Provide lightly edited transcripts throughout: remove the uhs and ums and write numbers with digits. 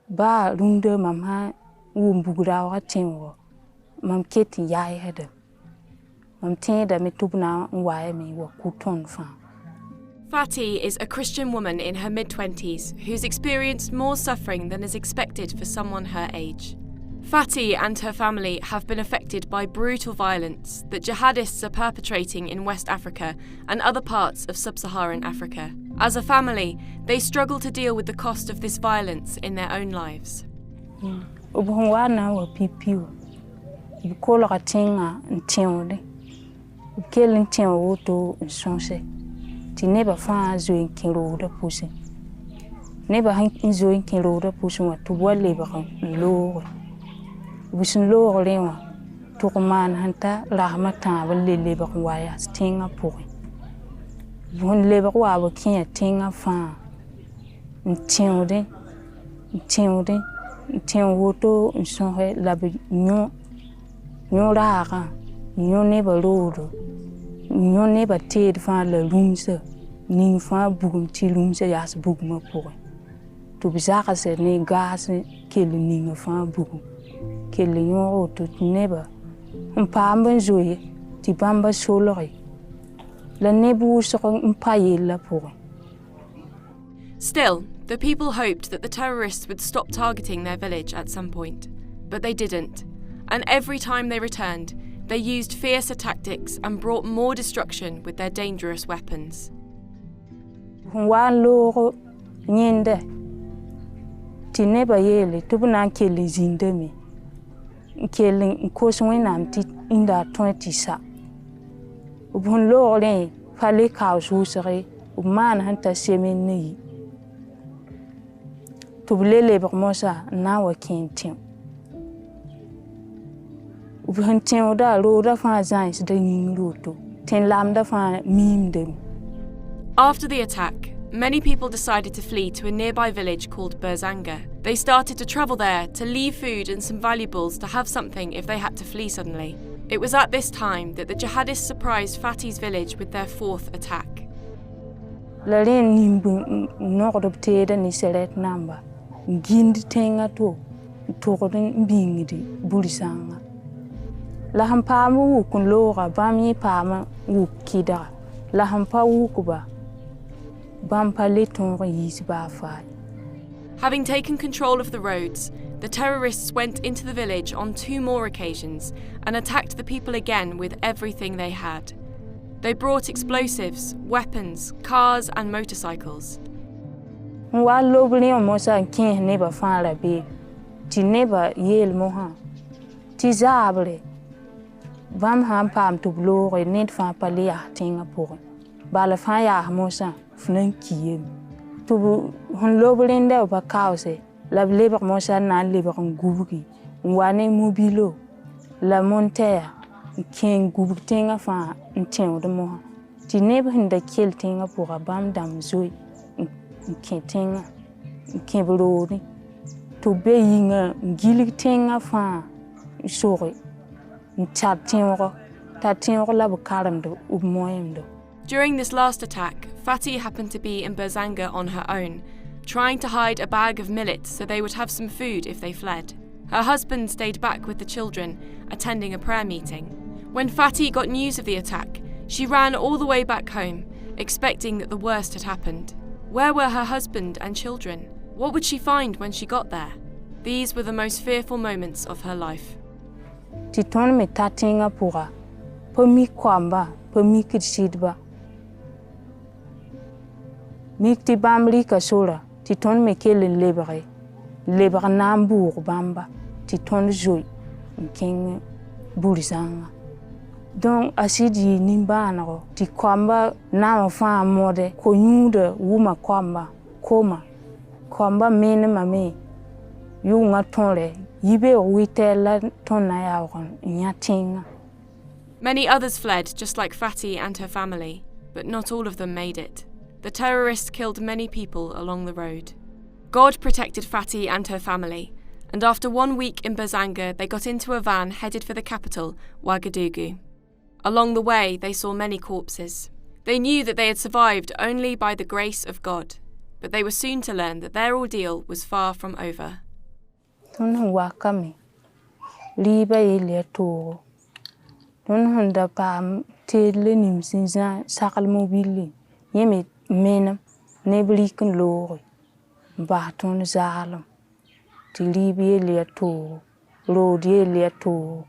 Ba runde mama wumbugra wa tinwo. Mam keti yai hada. Mam tenda me tubna wae me wa kuton fa. Fati is a Christian woman in her mid-20s who's experienced more suffering than is expected for someone her age. Fati and her family have been affected by brutal violence that jihadists are perpetrating in West Africa and other parts of sub-Saharan Africa. As a family, they struggle to deal with the cost of this violence in their own lives. Ubunwana wa pipiu. Bukola katinga ntione. Ukele ntione woto nsonse. Ti neba fa zo in kilo da pusi. Neba han zo in kilo da pusi wa to wale ba lo. Busin lo lewa. To man hanta rahmata wale ba waya stinga pori. Bun leba wa ba kinya tinga fa. Ntione woto nsonse labi nyo rara nyo neba lodo. Nyo neba ted fa la lumse ning fa bugum ti lumse yas bugum pore to bizaka se ne gas kele ning fa bugum kele nyo to neba pamba zoye ti bamba solori la nebu so mpaye la pore. Still, the people hoped that the terrorists would stop targeting their village at some point, but they didn't, and every time they returned, they used fiercer tactics and brought more destruction with their dangerous weapons. Wan lo nyende ti neba yele tubuna kele zinde mi kele nkoswe namti inda 20 sa ubun lo le fale kaus husere man hanta semeni tubulele bakmosa na wa kentin After the attack, many people decided to flee to a nearby village called Burzanga. They started to travel there to leave food and some valuables to have something if they had to flee suddenly. It was at this time that the jihadists surprised Fati's village with their fourth attack. Laham pa mu kun lora bam yi pa ma wu kida laham pa wu kuba bam pa leton yi ba fa. Having taken control of the roads, the terrorists went into the village on 2 more occasions and attacked the people again with everything they had. They brought explosives, weapons, cars and motorcycles. Wa lobli mo sa kin neba fa la be ti neba yel mo ha ti zabre bam ham pam to blore net fa palia tinga pour bala fa ya mosa fnan kiye to hon lobrende ba kause la leber mosa na leber ngubuki wane mobilo la monter ken gubutinga fa ntien de mo ti neba hinda kel tinga pour bam dam zoi kentinga kebrori to be yinga gilik tinga fa sori. During this last attack, Fati happened to be in Burzanga on her own, trying to hide a bag of millet so they would have some food if they fled. Her husband stayed back with the children, attending a prayer meeting. When Fati got news of the attack, she ran all the way back home, expecting that the worst had happened. Where were her husband and children? What would she find when she got there? These were the most fearful moments of her life. Titon me tatinga pura, po mi kwamba, po mi kidsidba. Mikti bamli kasura, titon me kele lebere nambour bamba, titon joy, king burizanga. Donc asidi nimbanaro, ti kwamba na fa mode, ko nyude wuma kwamba, koma, kwamba mene mame, yunga tonle. Many others fled, just like Fati and her family, but not all of them made it. The terrorists killed many people along the road. God protected Fati and her family, and after 1 week in Burzanga, they got into a van headed for the capital, Ouagadougou. Along the way, they saw many corpses. They knew that they had survived only by the grace of God, but they were soon to learn that their ordeal was far from over. Ton wakame liba ile to ton honda pam tele nim sinza sakal mobile yeme menam nebliken lori ba ton zalam ti libi ile to road ile to.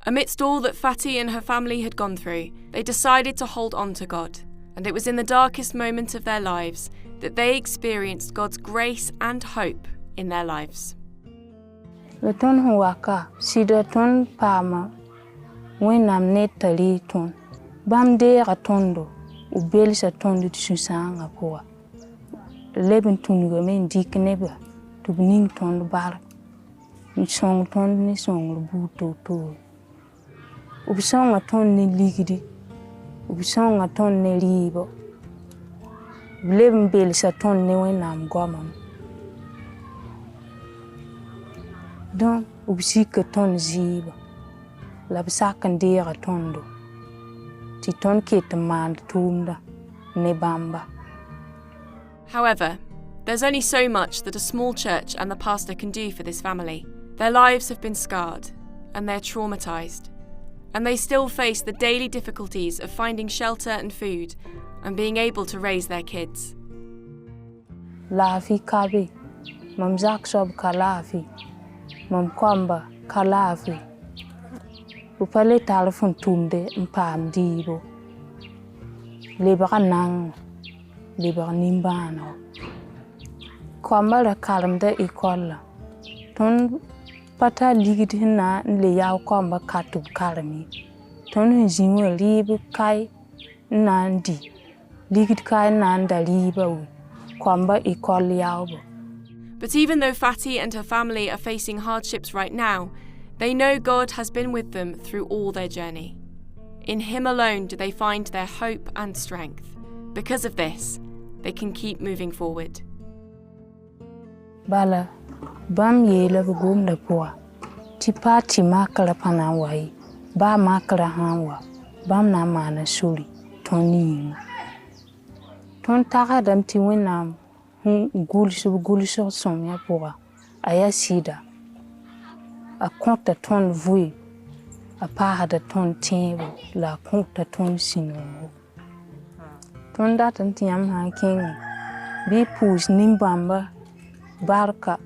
Amidst all that Fati and her family had gone through, they decided to hold on to God, and it was in the darkest moment of their lives that they experienced God's grace and hope in their lives. Le ton huaka sida ton pama wenam netali ton bam de ratondo u belsa tondo tsusanga poa leben tunuga men dikneba tu ning ton bar song ton ni song buto to u song ton ni ligidi u song ton ni libo leben belsa ton ni wenam gomam don u sika ton ziba la sakan dira tondo ti ton ket man tumda ne bamba. However, there's only so much that a small church and the pastor can do for this family. Their lives have been scarred, and they're traumatised, and they still face the daily difficulties of finding shelter and food and being able to raise their kids. Lafi kabi, mam zak sob kalafi, mam kwamba kalafi. Upale telefon tumde mpam dibo. Lebara nang, lebara nimbano. Kwamba la kalamda ikola. Ton pata ligid hina nle yaw kwamba katub kalami. Ton hunzimu libu kai nandi. Ligid kai nanda liba kwamba ikola yawbo. But even though Fati and her family are facing hardships right now, they know God has been with them through all their journey. In Him alone do they find their hope and strength. Because of this, they can keep moving forward. Bala, bam yela bugum da poa. Ti pati makala panawai, ba makala hanwa, bam na mana suli, toni. Ton taka dam ti winam, guliso somya poa, aya sida. A compte ton vui, a part de ton table, la compte ton sino. Ton datan tiam ha king, be pus nimbamba, barka,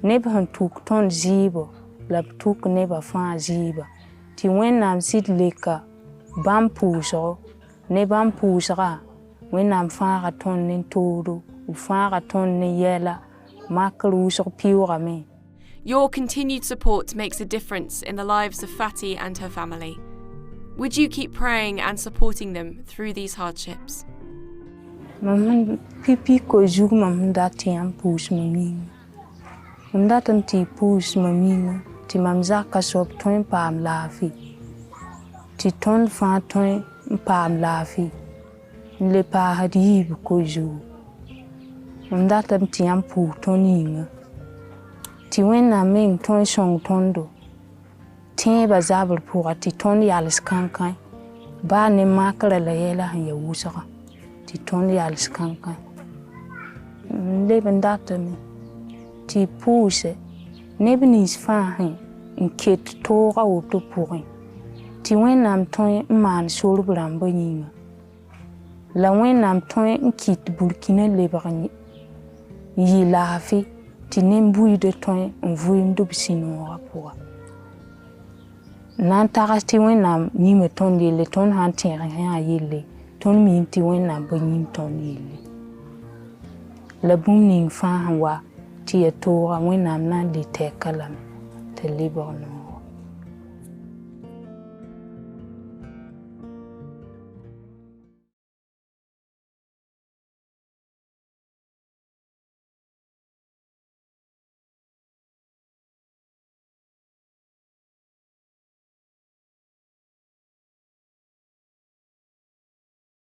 never han took ton zibo, la took never fan ziba. Ti when am sit leka, bam puso, ne bam pusra, when am far a ton in todo, u far a ton ne yella, makalus or pure me. Your continued support makes a difference in the lives of Fati and her family. Would you keep praying and supporting them through these hardships? Maman pipi ko zug mam dati am pus mami. Mam datam ti pus mami ti mam zaka sob ton pam lafi. Ti ton fa ton pam lafi. Le pa hadib ko zug. Mam datam ti am pu toninga. Ti when na ming ton song tondo. Tin ba zabel pour ti ton yalis kankai. Ba ne makala la yela han ya wusaka. Ti ton yalis kankai. Leben data me. Ti puse. Nebenis fahin. In kit tora auto pourin. Ti when nam ton man solo brambo yinga. La when nam ton in kit Burkina Faso. Yi lafi. Ti nembui de ton vuim do bisino rapua. Nan tarasti wenam nime ton yele ton hantin rien yele ton minti wenam benim ton yele. La bumning fa wa ti etora wenam nan de tekalam te liborno.